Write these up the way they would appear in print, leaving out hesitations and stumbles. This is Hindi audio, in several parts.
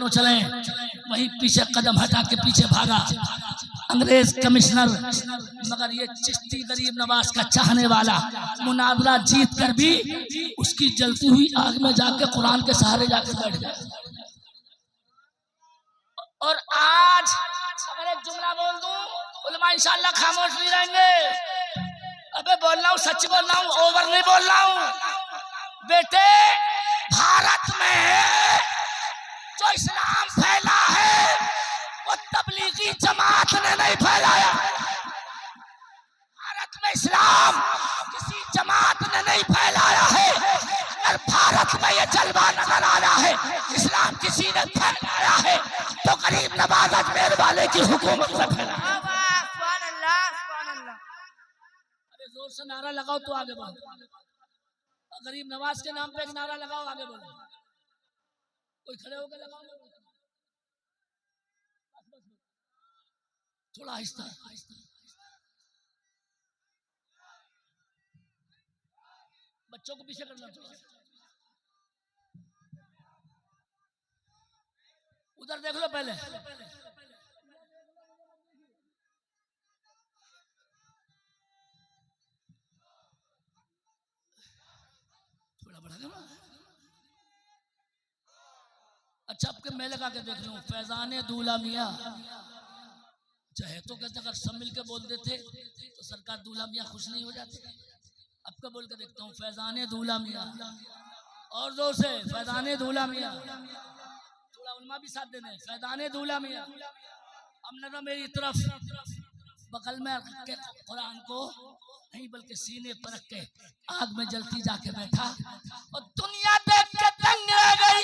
दोनों चले, वहीं पीछे कदम हटा के पीछे भागा अंग्रेज कमिश्नर। मगर ये चिश्ती गरीब नवाज का चाहने वाला मुनाजरा जीत कर भी उसकी जलती हुई आग में जाके कुरान के सहारे जाके बैठ गया। और आज अगर एक जुमला बोल दूं, उलमा इंशाअल्लाह खामोश नहीं रहेंगे। अबे बोल रहा हूँ, सच बोल रहा हूँ, ओवर नहीं बोल रहा हूँ। बेटे भारत में जो इस्लाम फैला है वो तबलीगी जमात ने नहीं फैलाया। भारत में इस्लाम किसी जमात ने नहीं फैलाया है। अगर भारत में ये जलवा नजर आया है इस्लाम किसी ने फैलाया है तो गरीब नवाज अजमेर वाले की हुकूमत ने फैलाया। अरे जोर से नारा लगाओ तो आगे बढ़ो। गरीब नवाज के नाम पे एक नारा लगाओ, आगे बढ़ो। कोई खड़े होकर लगाओ, थोड़ा आहिस्ता। बच्चों को पीछे करना, थोड़ा उधर देख लो पहले। थोड़ा बढ़ा दो। अच्छा, आपके मैं लगा के देख लूं, फैजाने दूल्हा मियाँ चाहे तो कहते अगर सब मिलके बोल देते तो सरकार दूल्हा मियाँ खुश नहीं हो जाती। आपका बोल के देखता हूँ, फैजाने दूल्हा मियाँ, और जोर से फैजाने दूल्हा मियाँ। थोड़ा उल्मा भी साथ दे दें, फैजाने दूल्हा मियाँ। अब नजर मेरी तरफ, बगल में रख के कुरान को नहीं बल्कि सीने पर रख के आग में जलती जाके बैठा और दुनिया देख के दंग रह गई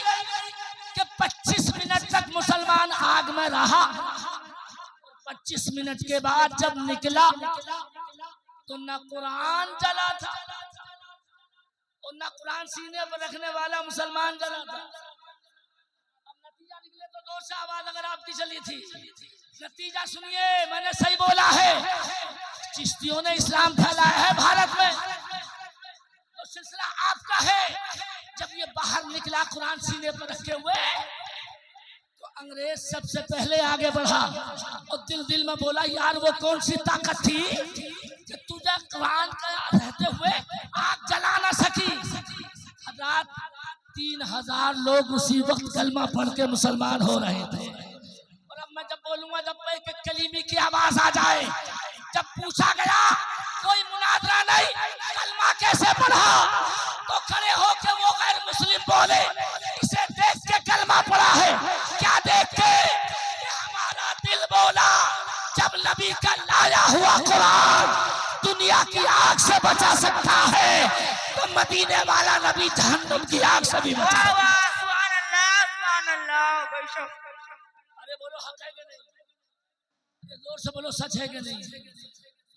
कि 25 मिनट तक मुसलमान आग में रहा। 25 मिनट के बाद जब निकला तो न कुरान जला था और न कुरान सीने पर रखने वाला मुसलमान जला था। अब नतीजा निकले तो जोर से आवाज अगर आपकी चली थी। नतीजा सुनिए, मैंने सही बोला है। चिश्तियों ने इस्लाम फैलाया है भारत में, तो सिलसिला आपका है। जब ये बाहर निकला कुरान सीने पर रखे हुए तो अंग्रेज सबसे पहले आगे बढ़ा और दिल दिल में बोला, यार वो कौन सी ताकत थी कि तुझे कुरान का रहते हुए आग जला ना सकी। रात 3000 लोग उसी वक्त कलमा पढ़ के मुसलमान हो रहे थे। और अब मैं जब बोलूंगा, जब एक कलीमी की आवाज आ जाए, जब पूछा गया कोई मुनाजरा नहीं, कलमा कैसे पढ़ा, तो खड़े होके वो गैर मुस्लिम बोले, इसे देख के कलमा पढ़ा है। क्या देख के? हमारा दिल बोला जब नबी का लाया हुआ कुरान दुनिया की आग से बचा सकता है तो मदीने वाला नबी जहन्नुम की आग से भी बचा। अरे बोलो हक है कि नहीं? अरे जोर से बोलो सच है कि नहीं?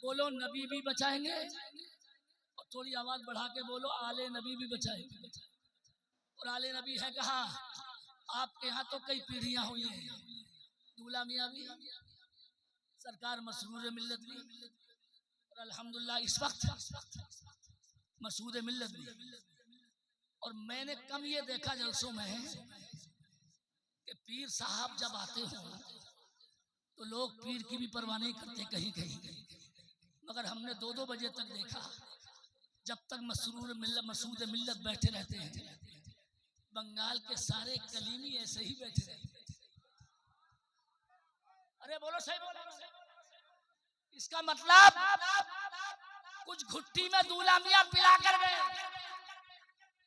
बोलो नबी भी बचाएंगे और थोड़ी आवाज बढ़ा के बोलो आले नबी भी बचाएंगे। और आले नबी है कहाँ? आपके यहाँ तो कई पीढ़ियां हुई हैं। दूल्हा मियाँ भी, सरकार मसरूर मिल्लत भी, और अल्हम्दुलिल्लाह इस वक्त मसूद मिल्लत भी। और मैंने कम ये देखा जलसों में कि पीर साहब जब आते हो तो लोग पीर की भी परवाह नहीं करते कहीं कहीं, मगर हमने 2-2 बजे तक देखा जब तक मसूद मिल्लत बैठे रहते हैं। बंगाल के सारे कलीमी ऐसे ही बैठे रहते हैं। अरे बोलो सही बोलो। इसका मतलब कुछ घुट्टी में दूल्हा मियाँ पिला कर गए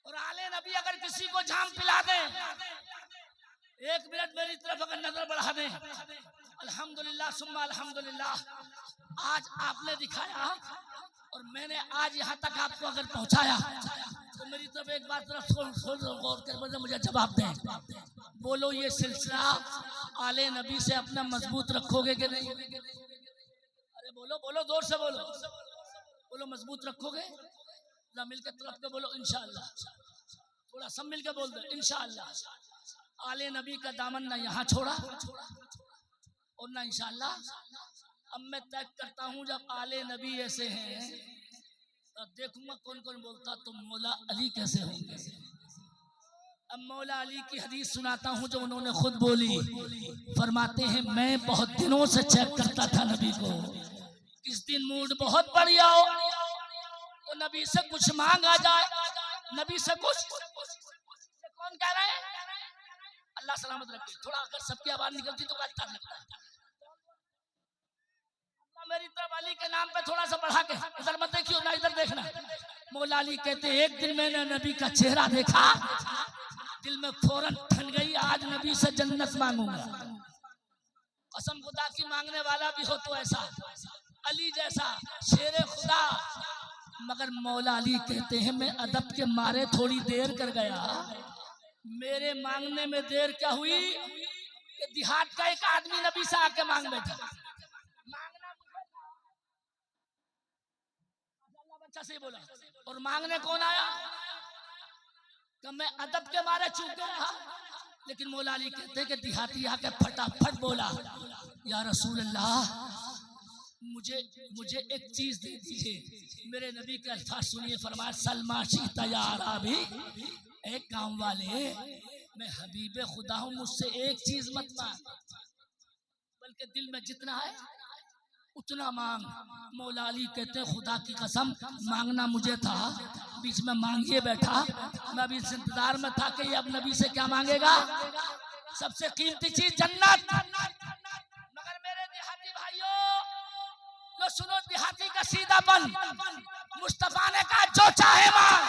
और आले नबी अगर किसी को जाम पिला दे, 1 मिनट मेरी तरफ अगर नजर बढ़ा दे, अल्हम्दुलिल्लाह सुम्मा अल्हम्दुलिल्लाह, आज आपने दिखाया और मैंने आज यहाँ तक आपको अगर पहुँचाया तो मेरी तरफ एक बार तरफ गौर कर मुझे जवाब दें। बोलो ये सिलसिला आले नबी से अपना मजबूत रखोगे कि नहीं? अरे बोलो बोलो, जोर से बोलो। बोलो मजबूत रखोगे? ना मिलकर तरफ के बोलो इंशाअल्लाह। थोड़ा सब मिलकर बोल दो इंशाअल्लाह। आले नबी का दामन ना यहाँ छोड़ा और ना इंशाअल्लाह। अब मैं तय करता हूँ जब आले नबी ऐसे हैं तो देखूंगा कौन कौन बोलता तो मौला अली कैसे होंगे। अब मौला अली की हदीस सुनाता हूँ जो उन्होंने खुद बोली। फरमाते हैं मैं बहुत दिनों से चेक करता था नबी को, किस दिन मूड बहुत बढ़िया हो तो नबी से कुछ मांगा जाए, नबी से कुछ। कौन कह रहे हैं? अल्लाह सलामत रखे। थोड़ा अगर सबकी आवाज निकलती तो अच्छा लगता है। मेरी तरफ अली के नाम पे थोड़ा सा बढ़ा के, इधर मत देखियो ना, इधर देखना। मौला अली कहते एक दिन मैंने नबी का चेहरा देखा, दिल में फौरन ठन गई आज नबी से जन्नत मांगूंगा। कसम खुदा की मांगने वाला भी हो तो ऐसा अली जैसा शेरे खुदा। मगर मौला अली कहते हैं मैं अदब के मारे थोड़ी देर कर गया। मेरे मांगने में देर क्या हुई कि देहात का एक आदमी नबी से आके मांग बैठा। बच्चा से बोला और मांगने कौन आया? तो मैं अदब के मारे चूक गया। लेकिन मौला अली कहते कि देहाती आके फटाफट बोला या रसूल अल्लाह मुझे एक चीज दे दीजिए। मेरे नबी के अल्फाज सुनिए, फरमाया सलमाशी तैयारा भी एक गांव वाले, मैं हबीबे खुदा हूं, मुझसे एक चीज मत मांग, बल्कि दिल में जितना है उतना मांग। मौला अली कहते खुदा की कसम मांगना मुझे था, बीच में मांगिए बैठा। मैं अभी इस इंतजार में था कि ये अब नबी से क्या मांगेगा, सबसे कीमती चीज जन्नत। मगर मेरे देहाती भाइयों लो सुनो, देहाती का सीधापन। मुस्तफा ने कहा जो चाहे मांग,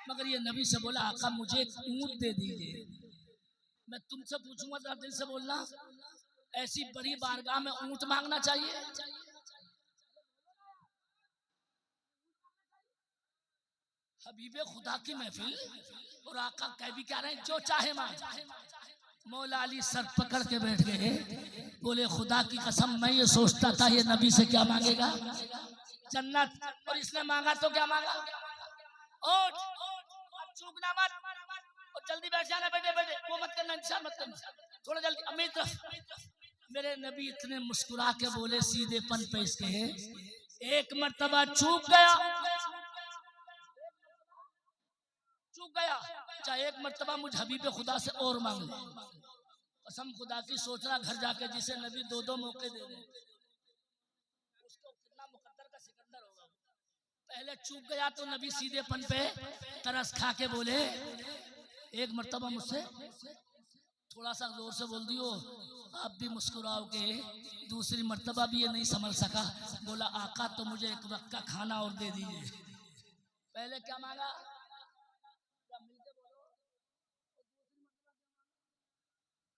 मगर ये नबी से बोला आका मुझे एक ऊंट दे दीजिए। मैं तुमसे पूछूंगा तो दिल से बोलना, ऐसी बड़ी बारगाह में ऊंट मांगना चाहिए? हबीबे खुदा की महफिल और आका कह भी क्या रहे, जो चाहे मांग। मौला अली सर पकड़ के बैठ गए, बोले खुदा की कसम मैं ये सोचता था ये नबी से क्या मांगेगा, जन्नत, और इसने मांगा तो क्या मांगा, ऊंट। अब चूकना मत और जल्दी बैठ जाना, बैठे बैठे वो मत करना, इंतजार मत करना, थोड़ा जल्दी। अमीर तरफ मेरे नबी इतने मुस्कुरा के बोले सीधेपन पे इसके, एक मर्तबा चूक गया, चाहे एक मर्तबा मुझ हबीबे खुदा से और मांग ले। कसम खुदा की सोचना घर जाके जिसे नबी दो दो मौके दे दे उसको कितना मुकद्दर का सिकंदर होगा। पहले चूक गया तो नबी सीधेपन पे तरस खा के बोले एक मर्तबा मुझसे, थोड़ा सा जोर से बोल दियो आप भी मुस्कुराओगे। दूसरी मर्तबा भी ये नहीं समझ सका, बोला आका तो मुझे एक वक्त का खाना और दे दीजिए। पहले क्या मांगा,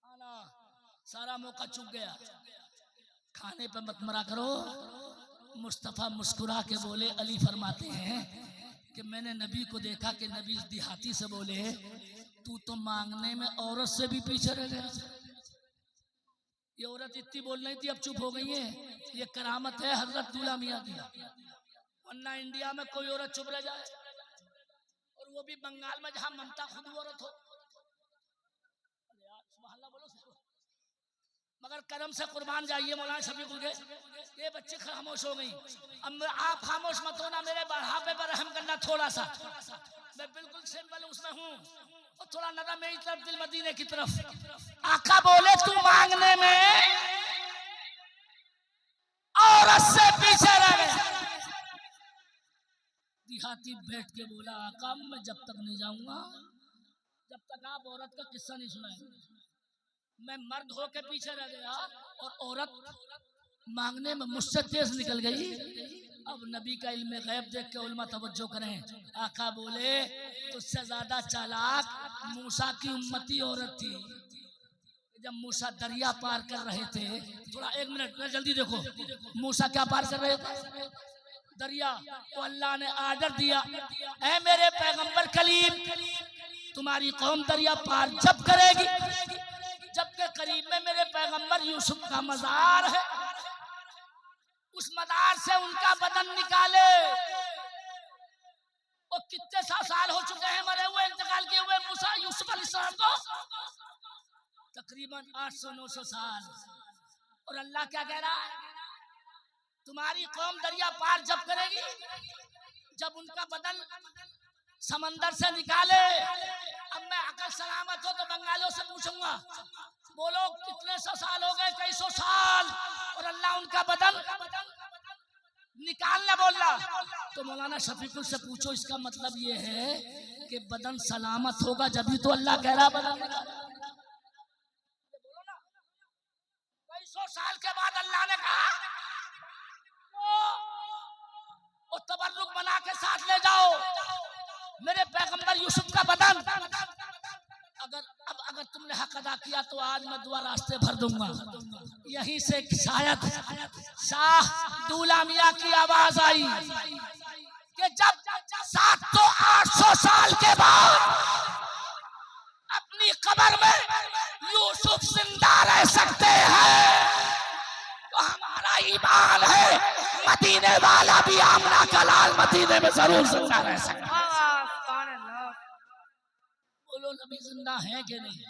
खाना। सारा मौका चूक गया, खाने पे मत मरा करो। मुस्तफा मुस्कुरा के बोले, अली फरमाते हैं कि मैंने नबी को देखा कि नबी देहाती से बोले तू तो मांगने में औरत से भी पीछे रह गया। ये औरत इतनी बोल रही थी अब चुप हो गई है, ये करामत है हजरत दूल्हा मियां की। वरना इंडिया में कोई औरत चुप रह जाए, और वो भी बंगाल में जहां ममता खुद औरत हो। मगर करम से कुर्बान जाइए मौलाना शफीकुल के, ये बच्चे खामोश हो गई। अब आप खामोश मत होना, मेरे बढ़ापे पर रहम करना थोड़ा सा। मैं बिल्कुल सिंपल उसमें हूँ और थोड़ा नरम मेरी तरफ, दिल मदीने की तरफ। आका बोले तू मांगने में औरत से पीछे रह गया। देहाती बैठ के बोला आका मैं जब तक नहीं जाऊंगा जब तक आप औरत का किस्सा नहीं सुनाएंगे। मैं मर्द होके पीछे रह गया और औरत मांगने में मुझसे तेज निकल गई। अब नबी का इल्म गैब देख के उल्मा तवज्जो करें। आका बोले तुझसे ज्यादा चालाक मूसा की उम्मती औरत थी। जब मूसा दरिया पार कर रहे थे, थोड़ा एक मिनट जल्दी देखो, मूसा क्या पार कर रहे थे, दरिया। तो अल्लाह ने आर्डर दिया, ऐ मेरे पैगंबर कलीम तुम्हारी कौम दरिया पार जब करेगी जबकि करीब में मेरे पैगंबर यूसुफ का मजार है, उस मजार से उनका बदन निकाले। और कितने साल हो चुके हैं मरे हुए, इंतकाल किए हुए मूसा यूसुफ अलैहिस्सलाम को, तकरीबन 800-900 साल। और अल्लाह क्या कह रहा है, तुम्हारी कौम दरिया पार जब करेगी जब उनका बदन समंदर से निकाले। अब मैं अगर सलामत हो तो बंगालियों से पूछूंगा, बोलो कितने सौ साल हो गए, कई सौ साल, और अल्लाह उनका बदन निकालना बोल रहा। तो मौलाना शफीकुल से पूछो, इसका मतलब ये है कि बदन सलामत होगा जब भी तो अल्लाह कह रहा बदन निकाल। बोलो ना, कई सौ साल के बाद अल्लाह ने कहा और तबर्रुक बना के साथ ले जाओ मेरे पैगंबर यूसुफ का बदन। अगर तुमने हक अदा किया तो आज मैं दुआ रास्ते भर दूंगा। यहीं से शायद शाह दूल्हा मियां की आवाज आई कि जब 700-800 साल के बाद अपनी कब्र में यूसुफ जिंदा रह सकते हैं तो हमारा ईमान है मदीने वाला भी आमना का लाल मदीने में जरूर जिंदा रह सकता है। बोलो नबी जिंदा है कि नहीं?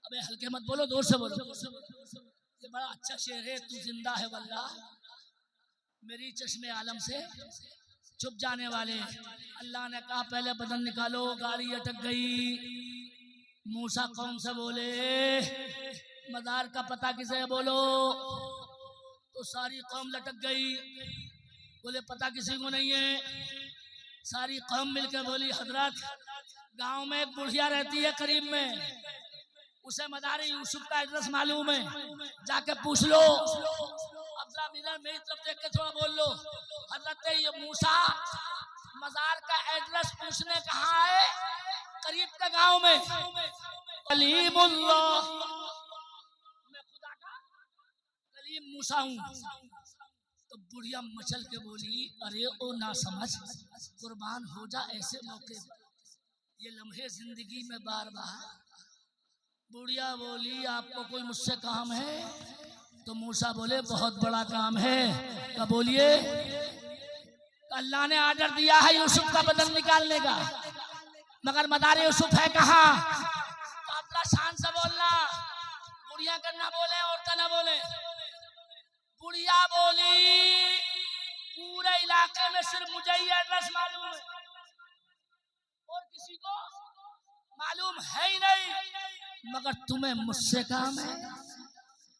अबे हल्के मत बोलो, जोर से बोलो। ये बड़ा अच्छा शेर है, तू जिंदा है वल्लाह मेरी चश्मे आलम से छुप जाने वाले। अल्लाह ने कहा पहले बदन निकालो, गाड़ी अटक गई। मूसा कौन से बोले मदार का पता किसे है बोलो, तो सारी कौम लटक गई। बोले पता किसी को नहीं है। सारी कौम मिलकर बोली हजरत गांव में एक बुढ़िया रहती है करीब में, उसे मदारी यूसुफ का एड्रेस मालूम है, जाके पूछ लो। अब जरा मेरी तरफ देख के थोड़ा बोल लो। हजरत ये मूसा मजार का एड्रेस पूछने कहाँ आए? करीब के गांव में। कलीमुल्लाह, मैं खुदा का कलीम मूसा हूँ। तो बुढ़िया मचल के बोली अरे ओ ना समझ, कुर्बान हो जा ऐसे मौके, ये लम्हे जिंदगी में बार बार। बुढ़िया बोली आपको कोई मुझसे काम है? तो मूसा बोले बहुत बड़ा काम है। तो बोलिए। अल्लाह ने आर्डर दिया है यूसुफ का बदन निकालने का, मगर मदार यूसुफ है कहाँ? तो अपना शान से बोलना, बुढ़िया करना बोले औरतें ना बोले। बुढ़िया बोली पूरे इलाके में सिर्फ मुझे ही एड्रेस मालूम है और किसी को मालूम है ही नहीं, मगर तुम्हें मुझसे काम है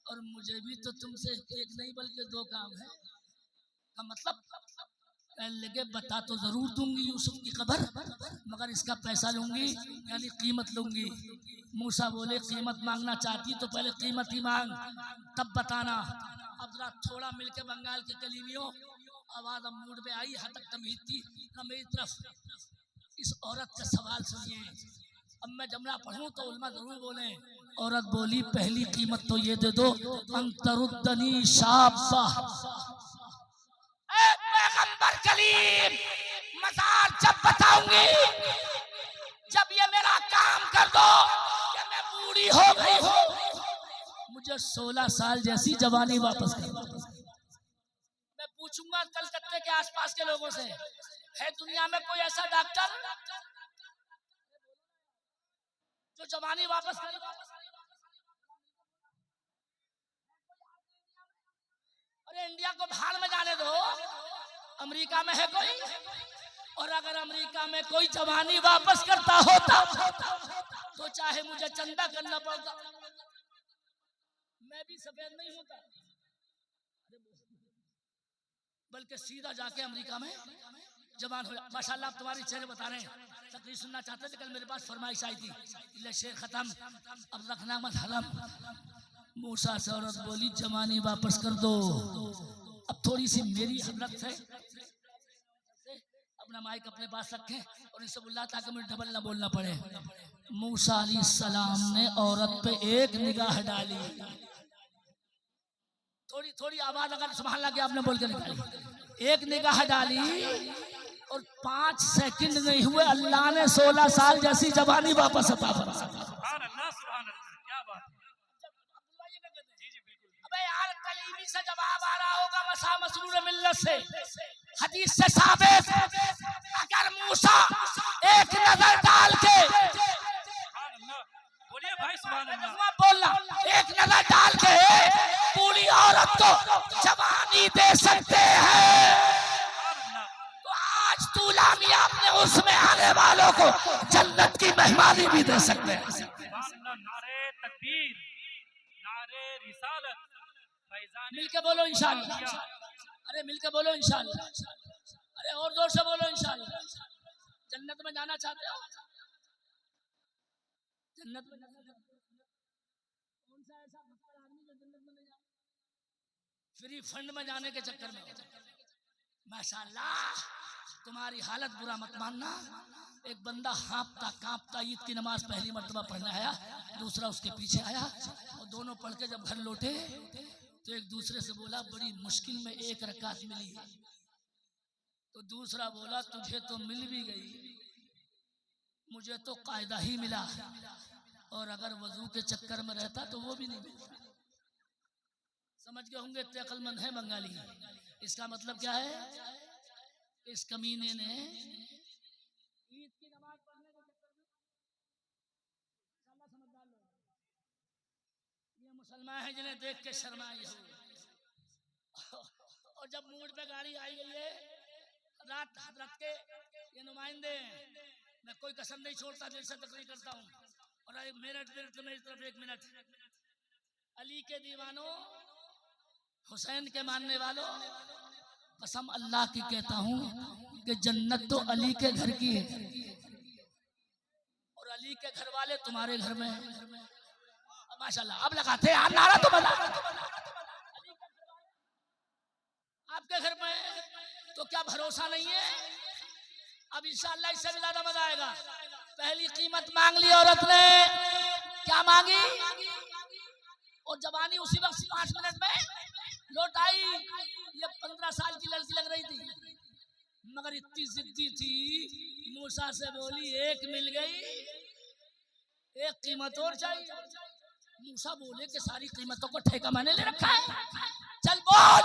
और मुझे भी तो तुमसे एक नहीं बल्कि 2 काम है। का मतलब लगे बता तो जरूर दूंगी यूसुफ की खबर, मगर इसका पैसा लूंगी, यानी कीमत लूंगी। मूसा बोले कीमत मांगना चाहती तो पहले कीमत ही मांग, तब बताना। अब जरा थोड़ा मिलके बंगाल के कलीमियों आवाज अब मूड में आई, हटक तमीज थी ना मेरी तरफ। इस औरत का सवाल सुनिए। अब मैं जमना पढ़ूं तो उल्मा जरूर बोले। औरत बोली पहली कीमत तो ये दे दो अंतरुद्दनी शाबा। पैगंबर कलीम मजार जब बताऊंगी, जब ये मेरा काम कर दो कि मैं बूढ़ी हो गई हूं, मुझे 16 साल जैसी जवानी वापस कर। मैं पूछूंगा कलकत्ते के आसपास के लोगों से, है दुनिया में कोई ऐसा डॉक्टर जो जवानी वापस करे? अरे इंडिया को भाड़ में जाने दो, अमेरिका में है कोई? और अगर अमेरिका में कोई जवानी वापस करता होता तो चाहे मुझे चंदा करना पड़ता, मैं भी सफेद नहीं होता, बल्कि सीधा जाके अमेरिका में जवान हो। माशाल्लाह आप तुम्हारी चेहरे बता रहे हैं, तकरीर सुनना चाहते थे। कल मेरे पास फरमाइश आई थी, शेर खत्म अब रखना मत हलम। मूसा से औरत बोली जवानी वापस कर दो। अब थोड़ी सी मेरी हजरत है, अपना माइक अपने पास रखें और इनसे बुला ताकि मुझे डबल ना बोलना पड़े। मूसा अलैहिस्सलाम ने औरत पे एक निगाह डाली, थोड़ी थोड़ी आवाज अगर सुभान अल्लाह की आपने बोल के निकाली, एक निगाह डाली और 5 सेकंड नहीं हुए अल्लाह ने 16 साल जैसी जवानी वापस अता फरमाई। अबे यार कलीमी से जवाब आ रहा होगा, मसा मसरूर मिल्लत से, हदीस से साबित। अगर मूसा एक नजर डाल के, बोलिए भाई सुभान अल्लाह, बोलना, एक नजर डाल के पूरी औरत को जवानी दे सकते हैं, तो आज दूल्हा मियां अपने उसमें आने वालों को जन्नत की मेहमानी भी दे सकते हैं। नारे तकबीर, नारे रिसालत, मिलके बोलो इंशाअल्लाह। अरे मिलके बोलो इंशाअल्लाह। अरे और जोर से बोलो इंशाअल्लाह। जन्नत में जाना चाहते हो? जन्नत में कौन सा ऐसा भक्कड़ आदमी जो जन्नत में नहीं जाए? फ्री फंड में जाने के चक्कर में माशाअल्लाह तुम्हारी हालत बुरा मत मानना। एक बंदा हाँपता कांपता ईद की नमाज पहली मर्तबा पढ़ने आया, दूसरा उसके पीछे आया और दोनों पढ़ के जब घर लौटे तो एक दूसरे से बोला बड़ी मुश्किल में एक रकात मिली है। तो दूसरा बोला तुझे तो मिल भी गई, मुझे तो कायदा ही मिला, और अगर वजू के चक्कर में रहता तो वो भी नहीं मिलता। समझ गए होंगे इतने अक्लमंद है बंगाली। इसका मतलब क्या है? इस कमीने ने ईद की नमाज पढ़ने के चक्कर में समझदार लोग ये मुसलमान हैं जिन्हें देख के शर्माए हो। और जब मूड पे गाड़ी आई गई है, रात हजरत के ये नुमाइंदे हैं, मैं कोई कसम नहीं छोड़ता, दिल से तकरीर करता हूँ। और एक मिनट मेरी तरफ एक मिनट। अली के दीवानों, हुसैन के मानने वालों, कसम अल्लाह की कहता हूँ कि जन्नत तो अली के घर की है और अली के घर वाले तुम्हारे घर में हैं। माशाल्लाह अब लगाते हैं नारा तो बना। आपके घर में तो क्या भरोसा नहीं है? अब इंशाअल्लाह इससे भी ज्यादा मजा आएगा। पहली कीमत मांग ली औरत ने, क्या मांगी? और जवानी उसी वक्त 5 मिनट में लौट आई। ये 15 साल की लड़की लग रही थी, मगर इतनी जिद्दी थी, मूसा से बोली एक मिल गई, एक कीमत और चाहिए। मूसा बोले कि सारी कीमतों को ठेका मैंने ले रखा है, चल बोल।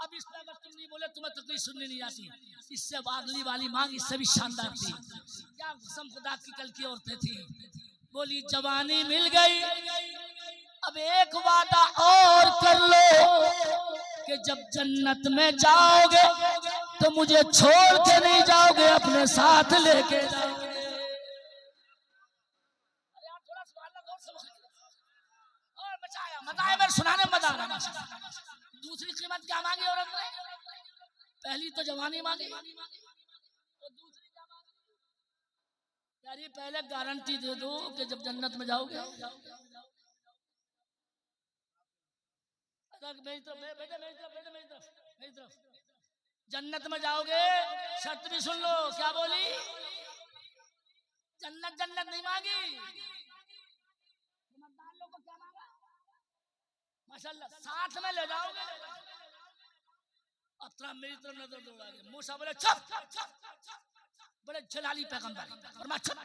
अब इस पर अगर तुम नहीं बोले तुम्हें तकलीफ सुननी नहीं आती। इससे अगली वाली मांग इससे भी शानदार थी। क्या कसम खुदा की कल की औरतें थी। बोली जवानी मिल गई, अब एक वादा और कर लो कि जब जन्नत में जाओगे तो मुझे छोड़ के नहीं जाओगे, अपने साथ लेके जाओगे। और बचाया बताया मेरे सुनाने मजा आ रहा। दूसरी कीमत क्या मांगी औरत ने? पहली तो जवानी मांगी और दूसरी क्या मांगी? यार ये पहले गारंटी दे दो कि जब जन्नत में जाओगे, मेरी तरफ जन्नत में जाओगे, शर्त भी सुन लो। क्या बोली? जन्नत जन्नत नहीं मांगी। समझदार लोगों को क्या मांगा? माशाल्लाह साथ में ले जाओगे। अब तरह मेरी तरफ नजर दौड़ा के मूसा बोले चुप, बड़े जलाली पैगंबर, और मैं चुप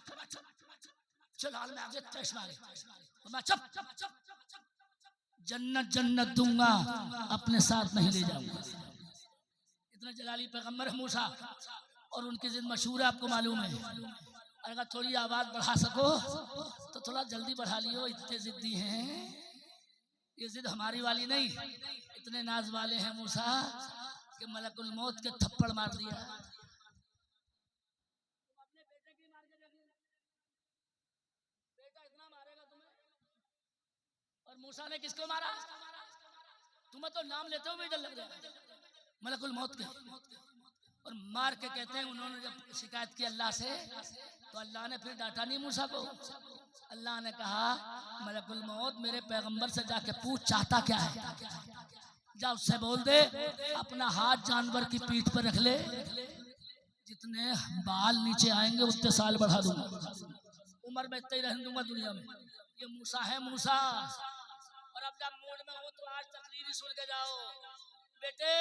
जलाल में आगे तेज मारे, और मैं चुप जन्नत जन्नत दूंगा, अपने साथ नहीं ले जाऊंगा। इतना जलाली पैगंबर है मूसा, और उनकी जिद मशहूर है, आपको मालूम है। अगर थोड़ी आवाज बढ़ा सको तो थोड़ा जल्दी बढ़ा लियो, इतने जिद्दी हैं। ये जिद हमारी वाली नहीं, इतने नाज वाले हैं मूसा कि मलकुल मौत के थप्पड़ मार दिया। अपने बेटे की मार के देखिए, बेटा इतना मारेगा तुम्हें। और मूसा ने किसको मारा? तुम्हें तो नाम लेते हुए डर लग रहा है, मलकुल मौत के। और मार के कहते हैं उन्होंने जब शिकायत की अल्लाह से, तो अल्लाह ने फिर डांटा नहीं मूसा को। अल्लाह ने कहा मलकुल मौत मेरे पैगंबर से जाके पूछ चाहता क्या है, जा उससे बोल दे अपना हाथ जानवर की पीठ पर रख ले, जितने बाल नीचे आएंगे उतने साल बढ़ा दूंगा, उम्र में इतना ही रहने दूंगा दुनिया में। ये मूसा है मूसा। और अब जब मूड में हो तो आज तकरीर सुन के जाओ बेटे,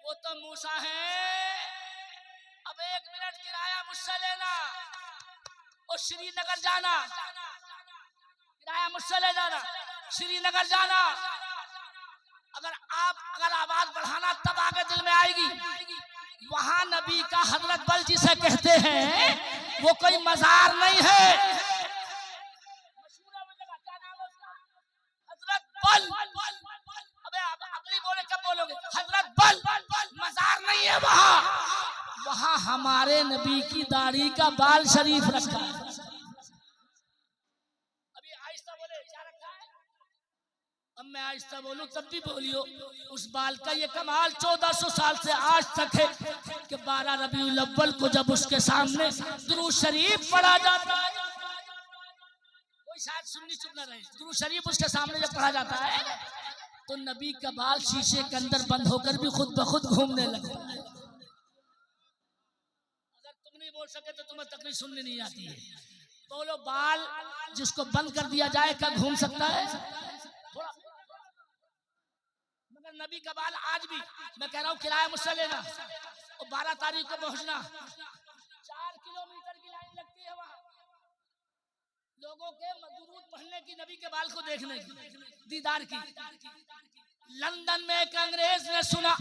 वो तो मूसा है। अब 1 मिनट किराया मुझसे लेना और श्रीनगर जाना, किराया मुझसे ले जाना, श्रीनगर जाना। अगर आवाज बढ़ाना तब आगे दिल में आएगी। वहां नबी का हजरत बल जिसे कहते हैं वो कोई मजार नहीं है, क्या नाम है उसका? हजरत बल। अबे अपनी बोले कब बोलोगे? हजरत बल मजार नहीं है, वहां हमारे नबी की दाढ़ी का बाल शरीफ रखा है। अभी आहिस्ता बोले क्या रखा है? अब मैं आहिस्ता बोलूं तब भी बोलियो। उस बाल का ये कमाल 1400 साल से आज तक है कि 12 रबीउल अव्वल को जब उसके सामने दुरूद शरीफ पढ़ा जाता है, कोई शायद सुन्नी चुप न रहे, दुरूद शरीफ उसके सामने जब पढ़ा जाता है तो नबी का बाल शीशे के अंदर बंद होकर भी खुद ब खुद घूमने लगता है। अगर तुम नहीं बोल सके तो तुम्हें तकरीर सुननी नहीं आती है। बोलो, बाल जिसको बंद कर दिया जाए क्या घूम सकता है? थोड़ा मगर नबी का बाल आज भी, मैं कह रहा हूँ किराया मुझसे लेना और 12 तारीख को पहुंचना, 4 किलोमीटर की लाइन लगती है वहां लोगों के दुरूद पढ़ने की, नबी के बाल को देखने की, दीदार की। लंदन में एक अंग्रेज ने सुना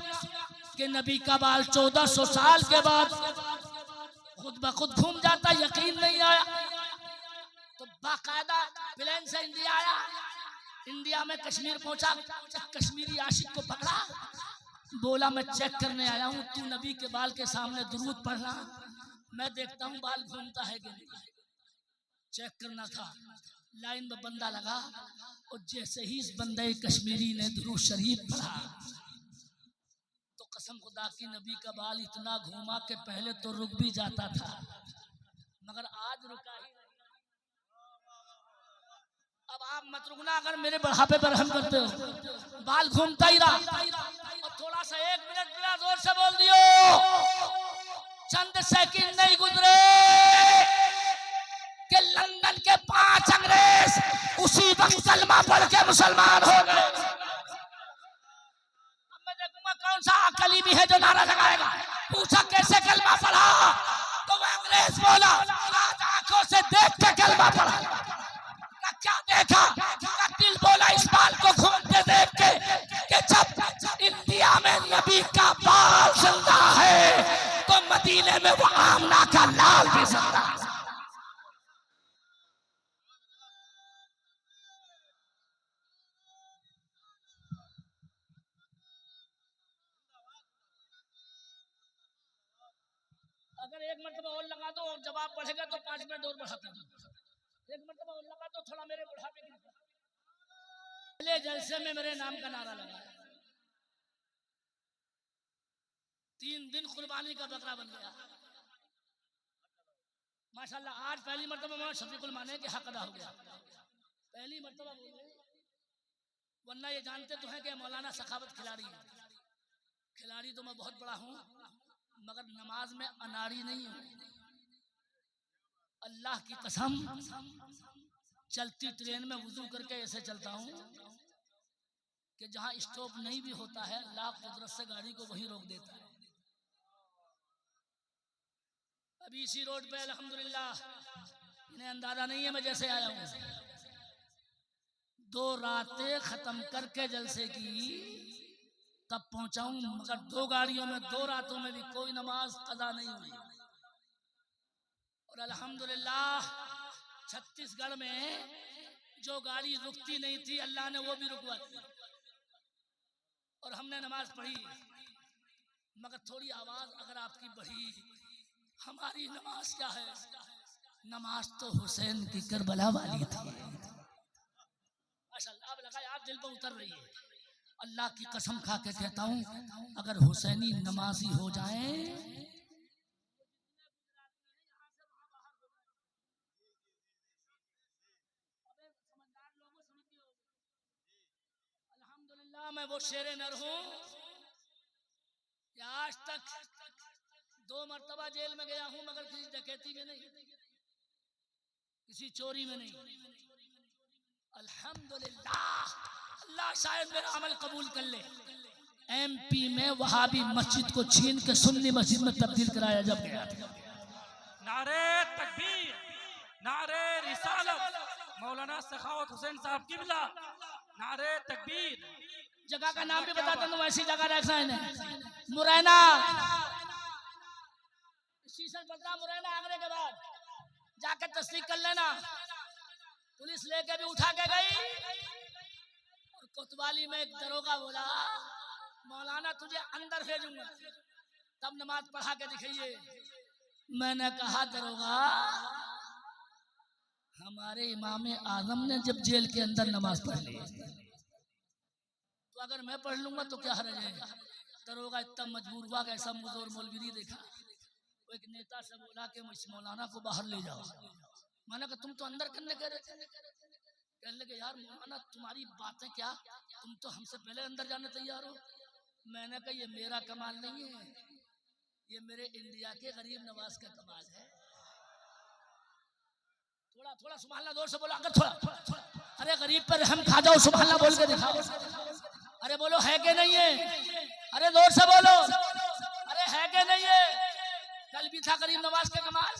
कि नबी का बाल 1400 साल के बाद खुद ब खुद घूम जाता, यकीन नहीं आया तो बाकायदा प्लेन से इंडिया आया। इंडिया में कश्मीर पहुंचा, कश्मीरी आशिक को पकड़ा, बोला मैं चेक करने आया हूं, तू नबी के बाल के सामने दुरूद पढ़ना, मैं देखता हूं बाल घूमता है कि नहीं। चेक करना था, लाइन में बंदा लगा और जैसे ही इस बंदे कश्मीरी ने दुरूद शरीफ पढ़ा तो कसम खुदा की नबी का बाल इतना घूमा कि पहले तो रुक भी जाता था मगर आज रुका ही। अब आप मत रुकना, अगर मेरे बढ़ापे पर रहम करते हो, बाल घूमता ही रहा और थोड़ा सा 1 मिनट बिना जोर से बोल दियो, चंद सेकंड नहीं गुजरे कि लंदन के 5 अंग्रेज उसी वक्त कलमा पढ़ के मुसलमान हो गए। अब मैं देखूंगा कौन सा कलीमी है जो नारा लगाएगा। पूछा कैसे कलमा पढ़ा तो वो अंग्रेज बोला आज आंखों से देख के कलमा पढ़ा। क्या देखा? दिल बोला इस बाल को घूमते देख के कि जब इंडिया में नबी का बाल जिंदा है तो मदीने में वो आमना का लाल भी जिंदा है। अगर एक मरतबा और लगा दो और जवाब बढ़ेगा तो 5 मिनट और बढ़ाता हूं। एक मरतबा और लगा दो, थोड़ा मेरे बुढ़ापे की पहले जलसे में मेरे नाम का नारा लगा, 3 दिन कुर्बानी का बकरा बन गया माशाल्लाह। आज पहली मरतबा मैं शफीकुल माने के हक अदा हो गया, पहली मरतबा बोल रहे, वरना ये जानते तो हैं कि मौलाना सखावत खिलाड़ी है। खिलाड़ी तो मैं बहुत बड़ा हूं मगर नमाज में अनाड़ी नहीं हूं। अल्लाह की कसम चलती ट्रेन में वुजू करके ऐसे चलता हूं कि जहां स्टॉप नहीं भी होता है अल्लाह कुदरत से गाड़ी को वहीं रोक देता है। अभी इसी रोड पे अल्हम्दुलिल्लाह, इन्हें अंदाजा नहीं है मैं जैसे आया हूं, 2 रातें खत्म करके जलसे की तब पहुंचाऊं मगर 2 गाड़ियों में 2 रातों में भी कोई नमाज कदा नहीं हुई। और अल्हम्दुलिल्लाह छत्तीसगढ़ में जो गाड़ी रुकती नहीं थी अल्लाह ने वो भी रुकवा दी और हमने नमाज पढ़ी। मगर थोड़ी आवाज अगर आपकी बढ़ी, हमारी नमाज क्या है? नमाज तो हुसैन की करबला वाली थी माशाल्लाह। अब लगा आप दिल पर उतर रही है। अल्लाह की कसम खा के कहता हूं अगर हुसैनी नमाजी हो जाए अल्हम्दुलिल्लाह मैं वो शेरे नर हूं कि आज तक 2 मरतबा जेल में गया हूं मगर किसी डकैती में नहीं, किसी चोरी में नहीं। अल्हम्दुलिल्लाह अल्लाह शायद मेरा अमल कबूल कर ले। MP में वहाबी मस्जिद को छीन के सुन्नी मस्जिद में तब्दील कराया जब गया था। नारे तकबीर, नारे रिसालत, मौलाना सखावत हुसैन साहब किबला, नारे तकबीर। जगह का नाम भी बताता हूँ, ऐसी जगह रखा है मुरैना, स्टेशन पटना मुरैना आगरे के बाद जाकर तस्दीक कर लेना। पुलिस लेके भी उठा के गई और कोतवाली में एक दरोगा बोला मौलाना तुझे अंदर भेजूंगा तब नमाज पढ़ा के दिखाइए। मैंने कहा दरोगा, हमारे इमाम आजम ने जब जेल के अंदर नमाज पढ़ ली, तो अगर मैं पढ़ लूंगा तो क्या हर्ज है? दरोगा इतना मजबूर हुआ कि ऐसा मुजोर मौलवी नहीं देखा। वो एक नेता से बोला कि इस मौलाना को बाहर ले जाओ। मैंने कहा तुम तो अंदर करने कह रहे थे। कहने लगे यार मौलाना तुम्हारी बातें क्या, तुम तो हमसे पहले अंदर जाने तैयार हो। मैंने कहा ये मेरा कमाल नहीं है, ये मेरे इंडिया के गरीब नवाज का कमाल है। थोड़ा थोड़ा सुभान अल्लाह जोर से बोलो, अगर थोड़ा अरे गरीब पर रहम खा जाओ, सुभान अल्लाह बोल के दिखाओ। अरे बोलो है कि नहीं है? अरे जोर से बोलो, अरे है कि नहीं है? कल भी था गरीब नवाज का कमाल।